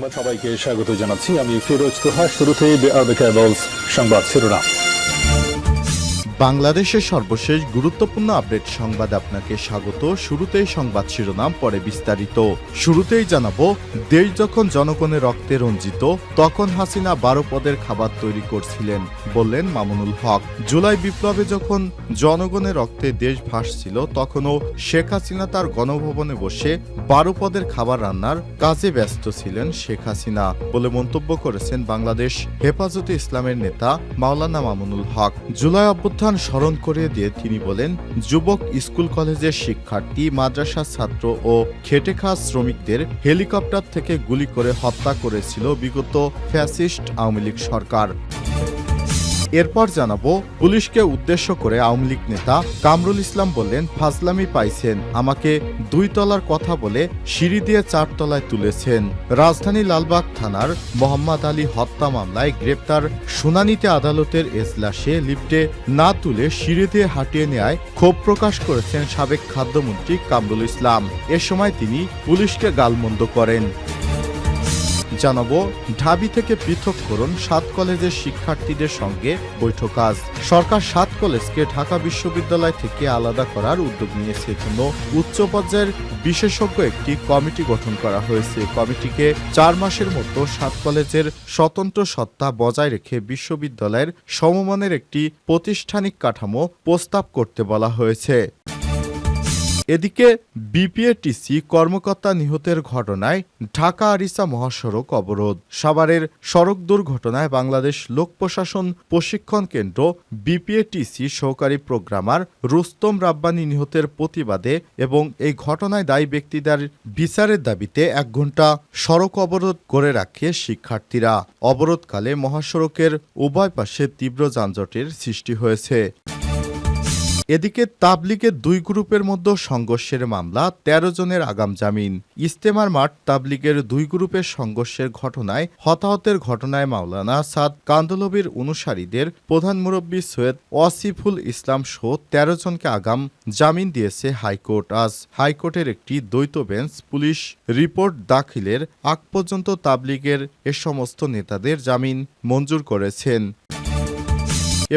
সংবাদ সবাইকে স্বাগত জানাচ্ছি। আমি ফিরোজ তোহা। শুরুতেই সংবাদ শিরোনাম। বাংলাদেশের সর্বশেষ গুরুত্বপূর্ণ আপডেট সংবাদ আপনাকে স্বাগত। শুরুতেই সংবাদ শিরোনাম, পরে বিস্তারিত। শুরুতেই জানাবো, দেশ যখন জনগণের রক্তে রঞ্জিত তখন হাসিনা 12 পদের খাবার তৈরি করছিলেন, বললেন মামুনুল হক। জুলাই বিপ্লবে যখন জনগণের রক্তে দেশ ভাসছিল তখনও শেখ হাসিনা তার গণভবনে বসে 12 পদের খাবার রান্নার কাজে ব্যস্ত ছিলেন শেখ হাসিনা বলে মন্তব্য করেছেন বাংলাদেশ হেফাজতে ইসলামের নেতা মাওলানা মামুনুল হক। জুলাই অভ্যুত্থান স্মরণ করিয়ে দিয়ে তিনি বলেন, যুবক স্কুল কলেজের শিক্ষার্থী, মাদ্রাসার ছাত্র ও খেটে খাওয়া শ্রমিকদের হেলিকপ্টার থেকে গুলি করে হত্যা করেছিল বিগত ফ্যাসিস্ট আওয়ামী লীগ সরকার। এরপর জানাবো, পুলিশকে উদ্দেশ্য করে আওয়ামী লীগ নেতা কামরুল ইসলাম বললেন, ফাজলামি পাইছেন, আমাকে 2 তলার কথা বলে সিঁড়ি দিয়ে 4 তলায় তুলেছেন। রাজধানী লালবাগ থানার মোহাম্মদ আলী হত্যা মামলায় গ্রেপ্তার শুনানিতে আদালতের এজলাসে লিফটে না তুলে সিঁড়ি দিয়ে হাঁটিয়ে নেয় ক্ষোভ প্রকাশ করেছেন সাবেক খাদ্যমন্ত্রী কামরুল ইসলাম। এ সময় তিনি পুলিশকে গালমন্দ করেন। জানাবো, ঢাবি থেকে পৃথক করুন 7 কলেজের শিক্ষার্থীদের সঙ্গে বৈঠক। আজ সরকার 7 কলেজকে ঢাকা বিশ্ববিদ্যালয় থেকে আলাদা করার উদ্যোগ নিয়েছে। জন্য উচ্চ পর্যায়ের বিশেষজ্ঞ একটি কমিটি গঠন করা হয়েছে। কমিটিকে 4 মাসের মতো 7 কলেজের স্বতন্ত্র সত্তা বজায় রেখে বিশ্ববিদ্যালয়ের সমমানের একটি প্রাতিষ্ঠানিক কাঠামো প্রস্তাব করতে বলা হয়েছে। এদিকে বিপিএটিসি কর্মকর্তা নিহতের ঘটনায় ঢাকা আরিচা মহাসড়ক অবরোধ। সাভারের সড়ক দুর্ঘটনায় বাংলাদেশ লোক প্রশাসন প্রশিক্ষণ কেন্দ্র বিপিএটিসি সহকারী প্রোগ্রামার রুস্তম রাব্বানী নিহতের প্রতিবাদে এবং এই ঘটনায় দায়ী ব্যক্তিদের বিচারের দাবিতে 1 ঘণ্টা সড়ক অবরোধ করে রাখে শিক্ষার্থীরা। অবরোধকালে মহাসড়কের উভয় পাশে তীব্র যানজটের সৃষ্টি হয়েছে। এদিকে তাবলিগের 2 গ্রুপের মধ্যে সংঘর্ষের মামলা, 13 জনের আগাম জামিন। ইস্তেমার মাঠ তাবলিগের 2 গ্রুপের সংঘর্ষের ঘটনায় হতাহতের ঘটনায় মাওলানা সাদ কান্দলবির অনুসারীদের প্রধান মুরব্বী সৈয়দ ওয়াসিফুল ইসলাম সহ 13 জনকে আগাম জামিন দিয়েছে হাইকোর্ট। আজ হাইকোর্টের একটি দ্বৈত বেঞ্চ পুলিশ রিপোর্ট দাখিলের আগ পর্যন্ত তাবলিগের এ সমস্ত নেতাদের জামিন মঞ্জুর করেছেন।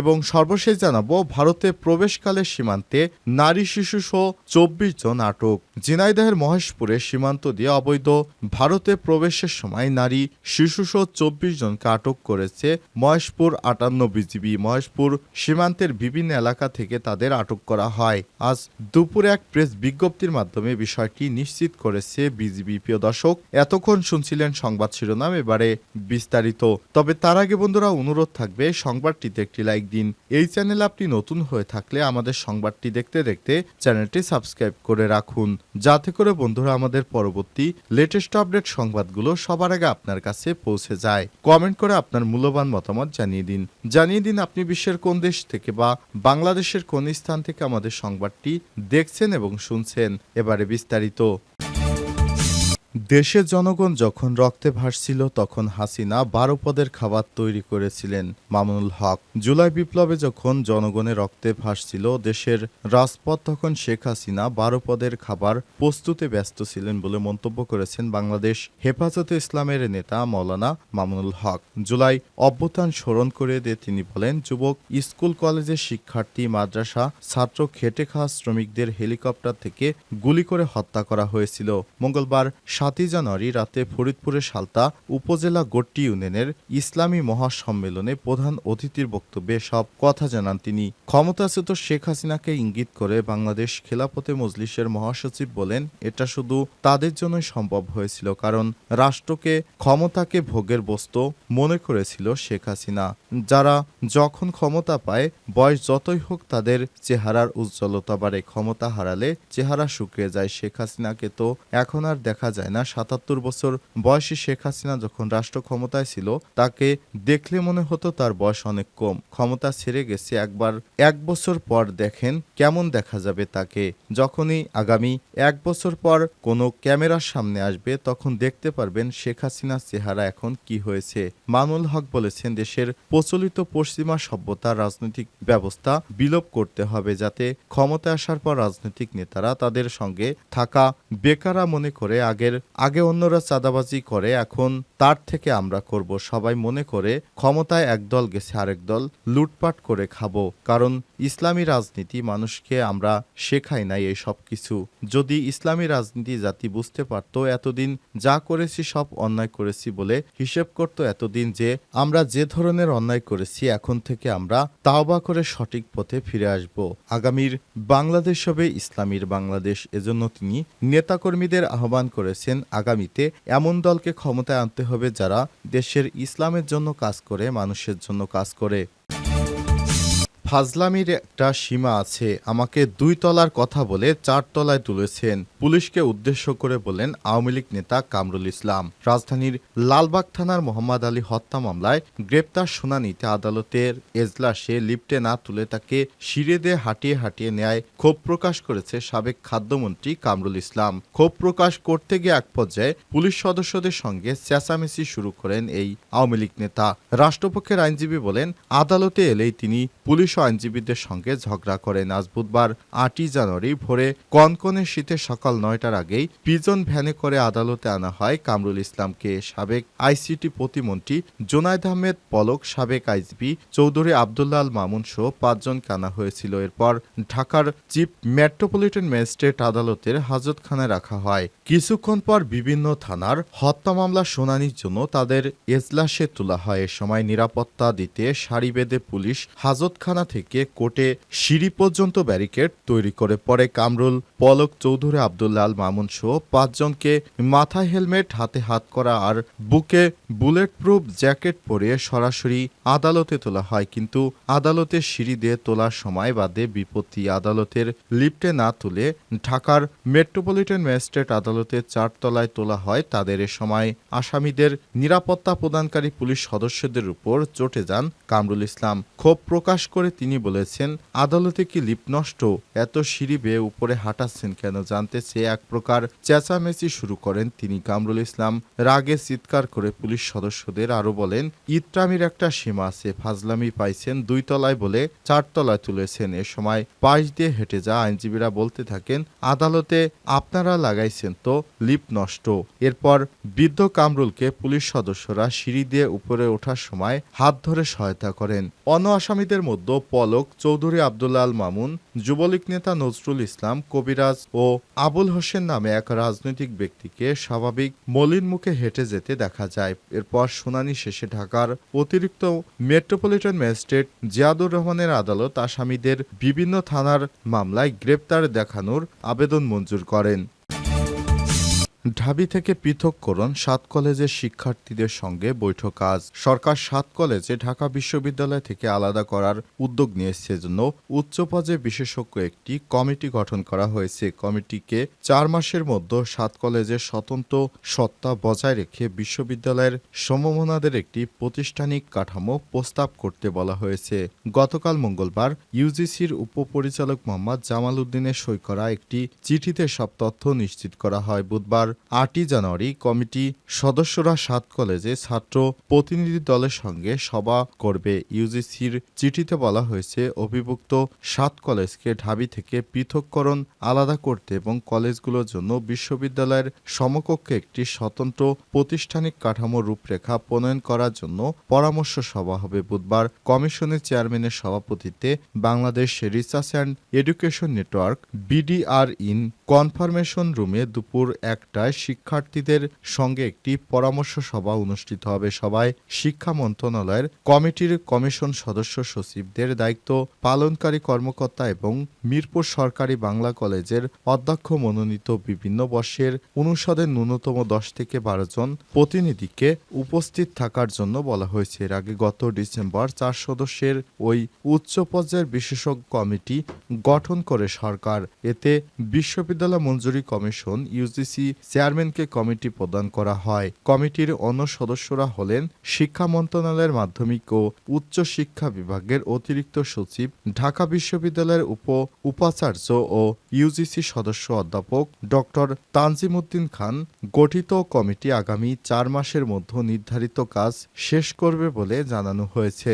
এবং সর্বশেষ জানাবো, ভারতে প্রবেশকালে সীমান্তে নারী শিশুসহ 24 জন আটক। ঝিনাইদহের মহেশপুরে সীমান্ত দিয়ে অবৈধ ভারতে প্রবেশের সময় নারী শিশুসহ 24 জনকে আটক করেছে মহেশপুর 58 বিজিবি। মহেশপুর সীমান্তের বিভিন্ন এলাকা থেকে তাদের আটক করা হয়। আজ দুপুরে এক প্রেস বিজ্ঞপ্তির মাধ্যমে বিষয়টি নিশ্চিত করেছে বিজিবি। প্রিয় দর্শক, এতক্ষণ শুনছিলেন সংবাদ শিরোনাম, এবারে বিস্তারিত। তবে তার আগে বন্ধুরা, অনুরোধ থাকবে সংবাদটিতে একটি লাইক দিন। এই চ্যানেলে আপনি নতুন হয়ে থাকলে আমাদের সংবাদটি দেখতে দেখতে চ্যানেলটি সাবস্ক্রাইব করে রাখুন, যাতে করে বন্ধুরা আমাদের পরবর্তী লেটেস্ট আপডেট সংবাদগুলো সবার আগে আপনার কাছে পৌঁছে যায়। কমেন্ট করে আপনার মূল্যবান মতামত জানিয়ে দিন আপনি বিশ্বের কোন দেশ থেকে বা বাংলাদেশের কোন স্থান থেকে আমাদের সংবাদটি দেখছেন এবং শুনছেন। এবারে বিস্তারিত। দেশের জনগণ যখন রক্তে ভাসছিল তখন হাসিনা 12 পদের খাবার তৈরি করেছিলেন, মামুনুল হক। জুলাই বিপ্লবে যখন জনগণের রক্তে ভাসছিল দেশের রাজপথ তখন শেখ হাসিনা 12 পদের খাবার প্রস্তুতে ব্যস্ত ছিলেন বলে মন্তব্য করেছেন বাংলাদেশ হেফাজতে ইসলামের নেতা মাওলানা মামুনুল হক। জুলাই অভ্যুত্থান স্মরণ করে দিয়ে তিনি বলেন, যুবক স্কুল কলেজের শিক্ষার্থী, মাদ্রাসা ছাত্র, খেটে খাওয়া শ্রমিকদের হেলিকপ্টার থেকে গুলি করে হত্যা করা হয়েছিল। মঙ্গলবার 7 জানুয়ারি রাতে ফরিদপুরের সালতা উপজেলা গোট্টি ইউনিয়নের ইসলামী মহাসম্মেলনে প্রধান অতিথির বক্তব্যে সব কথা জানান তিনি। ক্ষমতাচ্যুত শেখ হাসিনাকে ইঙ্গিত করে বাংলাদেশ খেলাফতে মজলিসের মহাসচিব বলেন, এটা শুধু তাদের জন্যই সম্ভব হয়েছিল কারণ রাষ্ট্রকে ক্ষমতাকে ভোগের বস্তু মনে করেছিল শেখ হাসিনা। যারা যখন ক্ষমতা পায়, বয়স যতই হোক তাদের চেহারার উজ্জ্বলতা বাড়ে, ক্ষমতা হারালে চেহারা শুকিয়ে যায়। শেখ হাসিনাকে তো এখন আর দেখা যায় না। 77 বছর বয়সী শেখ হাসিনা যখন রাষ্ট্র ক্ষমতায় ছিল তাকে দেখলে মনে হতো তার বয়স অনেক কম। ক্ষমতা ছেড়ে গেছে একবার, 1 বছর পর দেখেন কেমন দেখা যাবে তাকে। যখনই আগামী 1 বছর পর কোনো ক্যামেরার সামনে আসবে তখন দেখতে পারবেন শেখ হাসিনার চেহারা এখন কি হয়েছে। মামুনুল হক বলেছেন, দেশের প্রচলিত পশ্চিমা সভ্যতার রাজনৈতিক ব্যবস্থা বিলোপ করতে হবে, যাতে ক্ষমতায় আসার পর রাজনৈতিক নেতারা তাদের সঙ্গে থাকা বেকারা মনে করে আগের আগে অন্যরা চাঁদাবাজি করে, এখন তার থেকে আমরা করব। সবাই মনে করে ক্ষমতায় একদল গেছে আরেক দল লুটপাট করে খাবো। কারণ ইসলামী রাজনীতি মানুষকে আমরা শেখাই নাই এই সব কিছু। যদি ইসলামী রাজনীতি জাতি বুঝতে পারতো, এতদিন যা করেছি সব অন্যায় করেছি বলে হিসেব করত এতদিন, যে আমরা যে ধরনের অন্যায় করেছি এখন থেকে আমরা তাওবা করে সঠিক পথে ফিরে আসব। আগামীর বাংলাদেশ হবে ইসলামীর বাংলাদেশ। এজন্য তিনি নেতাকর্মীদের আহ্বান করেছেন, আগামীতে এমন দলকে ক্ষমতায় আনতে হবে যারা দেশের ইসলামের জন্য কাজ করে, মানুষের জন্য কাজ করে। ফাজলামির একটা সীমা আছে। আমাকে 2 তলার কথা বলে 4 তলায় তুলেছেন। পুলিশকে উদ্দেশ্য করে বলেন আওয়ামী লীগ নেতা কামরুল ইসলাম। রাজধানীর লালবাগ থানার মোহাম্মদ আলী হত্যা মামলায় গ্রেপ্তার শুনানিতে আদালতের এজলাসে লিফটে না তুলে তাকে সিঁড়ি দিয়ে হাঁটিয়ে হাঁটিয়ে নেয় ক্ষোভ প্রকাশ করেছে সাবেক খাদ্যমন্ত্রী কামরুল ইসলাম। ক্ষোভ প্রকাশ করতে গিয়ে এক পর্যায়ে পুলিশ সদস্যদের সঙ্গে চেঁচামেচি শুরু করেন এই আওয়ামী লীগ নেতা। রাষ্ট্রপক্ষের আইনজীবী বলেন, আদালতে এলেই তিনি পুলিশ ও আইনজীবীদের সঙ্গে ঝগড়া করেন। আজ বুধবার 8ই জানুয়ারি ভোরে কনকনে শীতে সকাল 9টার আগেই পিজন ভ্যানে করে আদালতে আনা হয় কামরুল ইসলামকে। সাবেক আইসিটি প্রতিমন্ত্রী জোনায়েদ আহমেদ পলক, সাবেক আইজিপি চৌধুরী আবদুল্লাহ আল মামুন সহ 5 জনকে আনা হয়েছিল। এরপর ঢাকার চিফ মেট্রোপলিটন ম্যাজিস্ট্রেট আদালতের হাজতখানায় রাখা হয়। কিছুক্ষণ পর বিভিন্ন থানার হত্যা মামলা শুনানির জন্য তাদের এজলাসে তোলা হয়। এ সময় নিরাপত্তা দিতে সারি বেঁধে পুলিশ হাজতখানা থেকে কোর্টে সিঁড়ি পর্যন্ত ব্যারিকেড তৈরি করে। পরে কামরুল, পলক, চৌধুরী আবদুল্লাহ আল মামুন সহ 5 জনকে মাথায় হেলমেট, হাতে হাত করা আর বুকে বুলেট প্রুফ জ্যাকেট পরিয়ে সরাসরি আদালতে তোলা হয়। কিন্তু আদালতে সিঁড়ি দিয়ে তোলার সময় বাদে বিপত্তি। আদালতের লিফটে না তুলে ঢাকার মেট্রোপলিটন ম্যাজিস্ট্রেট আদালতের 4 তলায় তোলা হয় তাদের। এ সময় আসামিদের নিরাপত্তা প্রদানকারী পুলিশ সদস্যদের উপর চটে যান কামরুল ইসলাম। ক্ষোভ প্রকাশ করে তিনি বলেছেন, আদালতে কি লিফট নষ্ট? এত সিঁড়ি বেয়ে উপরে হাঁটাচ্ছেন কেন? জানতে চেয়ে এক প্রকার চেঁচামেচি শুরু করেন তিনি। কামরুল ইসলাম রাগে চিৎকার করে পুলিশ সদস্যদের আরো বলেন, ইত্রামির একটা সীমা আছে। ফাজলামি পাইছেন 2 তলায় বলে 4 তলায় তুলেছেন। এ সময় পাশ দিয়ে হেঁটে যা আইনজীবীরা বলতে থাকেন, আদালতে আপনারা লাগাইছেন তো লিফট নষ্ট। এরপর বৃদ্ধ কামরুলকে পুলিশ সদস্যরা সিঁড়ি দিয়ে উপরে ওঠার সময় হাত ধরে সহায়তা করেন। অন্য আসামিদের মধ্যে পলক, চৌধুরী আবদুল্লাহ আল মামুন, যুবলীগ নেতা নজরুল ইসলাম, কবিরাজ ও আবুল হোসেন নামে এক রাজনৈতিক ব্যক্তিকে স্বাভাবিক মলিন মুখে হেঁটে যেতে দেখা যায়। এরপর শুনানি শেষে ঢাকার অতিরিক্ত মেট্রোপলিটন ম্যাজিস্ট্রেট জিয়াদুর রহমানের আদালত আসামিদের বিভিন্ন থানার মামলায় গ্রেপ্তার দেখানোর আবেদন মঞ্জুর করেন। ঢাবি থেকে পৃথককরণ 7 কলেজের শিক্ষার্থীদের সঙ্গে বৈঠক আজ। সরকার 7 কলেজে ঢাকা বিশ্ববিদ্যালয় থেকে আলাদা করার উদ্যোগ নিয়েছে। এজন্য উচ্চ পর্যায়ে বিশেষজ্ঞ একটি কমিটি গঠন করা হয়েছে। কমিটিকে 4 মাসের মধ্যে 7 কলেজের স্বতন্ত্র সত্তা বজায় রেখে বিশ্ববিদ্যালয়ের সমমনাদের একটি প্রাতিষ্ঠানিক কাঠামো প্রস্তাব করতে বলা হয়েছে। গতকাল মঙ্গলবার ইউজিসির উপপরিচালক মোহাম্মদ জামাল উদ্দিনের সই করা একটি চিঠিতে সব তথ্য নিশ্চিত করা হয়। বুধবার 8ই জানুয়ারি কমিটি সদস্যরা 7 কলেজে ছাত্র প্রতিনিধি দলের সঙ্গে সভা করবে। ইউজিসির চিঠিতে বলা হয়েছে, অভিভুক্ত 7 কলেজকে ঢাবি থেকে পৃথককরণ আলাদা করতে এবং কলেজগুলোর জন্য বিশ্ববিদ্যালয়ের সমকক্ষে একটি স্বতন্ত্র প্রাতিষ্ঠানিক কাঠামো রূপরেখা প্রণয়ন করার জন্য পরামর্শ সভা হবে। বুধবার কমিশনের চেয়ারম্যানের সভাপতিত্বে Bangladesh research and education network BDR in confirmation রুমে দুপুর 1টায় শিক্ষার্থীদের সঙ্গে একটি পরামর্শ সভা অনুষ্ঠিত হবে। সভায় শিক্ষা মন্ত্রণালয়ের কমিটির কমিশন সদস্য সচিবদের দায়িত্ব পালনকারী কর্মকর্তা এবং মিরপুর সরকারি বাংলা কলেজের অধ্যক্ষ মনোনীত বিভিন্ন বর্ষের অনুষদের ন্যূনতম 10 থেকে 12 জন প্রতিনিধিকে উপস্থিত থাকার জন্য বলা হয়েছে। এর আগে গত ডিসেম্বর 4 সদস্যের ওই উচ্চ পর্যায়ের বিশেষজ্ঞ কমিটি গঠন করে সরকার। এতে বিশ্ববিদ্যালয় মঞ্জুরি কমিশন ইউজিসি চেয়ারম্যানকে কমিটি প্রদান করা হয়। কমিটির অন্য সদস্যরা হলেন শিক্ষা মন্ত্রণালয়ের মাধ্যমিক ও উচ্চ শিক্ষা বিভাগের অতিরিক্ত সচিব, ঢাকা বিশ্ববিদ্যালয়ের উপাচার্য ও ইউজিসি সদস্য অধ্যাপক ডক্টর তানজিম উদ্দিন খান। গঠিত কমিটি আগামী 4 মাসের মধ্যে নির্ধারিত কাজ শেষ করবে বলে জানানো হয়েছে।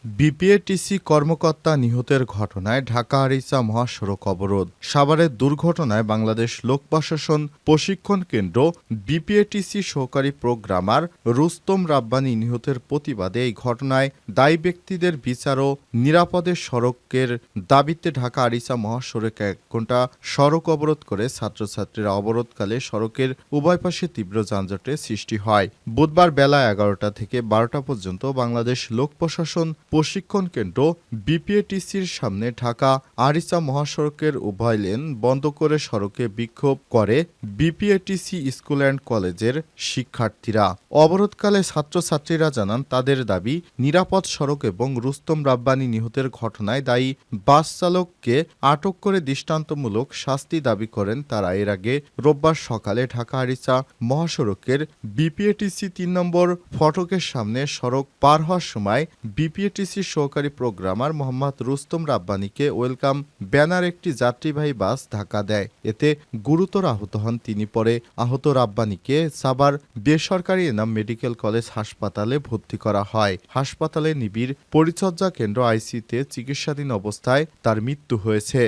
বিপিএটিসি কর্মকর্তা নিহতের ঘটনায় ঢাকা আরিচা মহাসড়ক অবরোধ। সাভারের দুর্ঘটনায় বাংলাদেশ লোক প্রশাসন প্রশিক্ষণ কেন্দ্র বিপিএটিসি সহকারী প্রোগ্রামার রুস্তম রাব্বানী নিহতের প্রতিবাদে এই ঘটনায় দায়ী ব্যক্তিদের বিচার ও নিরাপদে সড়কের দাবিতে ঢাকা আরিচা মহাসড়ক 1 ঘণ্টা সড়ক অবরোধ করে ছাত্রছাত্রীরা অবরোধকালে সড়কের উভয় পাশে তীব্র যানজটের সৃষ্টি হয়। বুধবার বেলা 11টা থেকে 12টা পর্যন্ত বাংলাদেশ লোক প্রশাসন প্রশিক্ষণ কেন্দ্র বিপিএটিসির সামনে ঢাকা আরিচা মহাসড়কের উভয় লেন বন্ধ করে সড়কে বিক্ষোভ করে বিপিএটিসি স্কুল অ্যান্ড কলেজের শিক্ষার্থীরা। অবরোধকালে ছাত্রছাত্রীরা জানান তাদের দাবি নিরাপদ সড়ক এবং রুস্তম রাব্বানী নিহতের ঘটনায় দায়ী বাস চালককে আটক করে দৃষ্টান্তমূলক শাস্তি দাবি করেন তারা। এর আগে রোববার সকালে ঢাকা আরিচা মহাসড়কের বিপিএটিসি 3 নম্বর ফটকের সামনে সড়ক পার হওয়ার সময় বিপিএটিসি সহকারী প্রোগ্রামার মোহাম্মদ রুস্তম রাব্বানীকে ওয়েলকাম ব্যানার একটি যাত্রীবাহী বাস ধাক্কা দেয়। এতে গুরুতর আহত হন তিনি। পরে আহত রাব্বানীকে সাভার বেসরকারি এনাম মেডিকেল কলেজ হাসপাতালে ভর্তি করা হয়। হাসপাতালে নিবিড় পরিচর্যা কেন্দ্র আইসিইউতে চিকিৎসাধীন অবস্থায় তার মৃত্যু হয়েছে।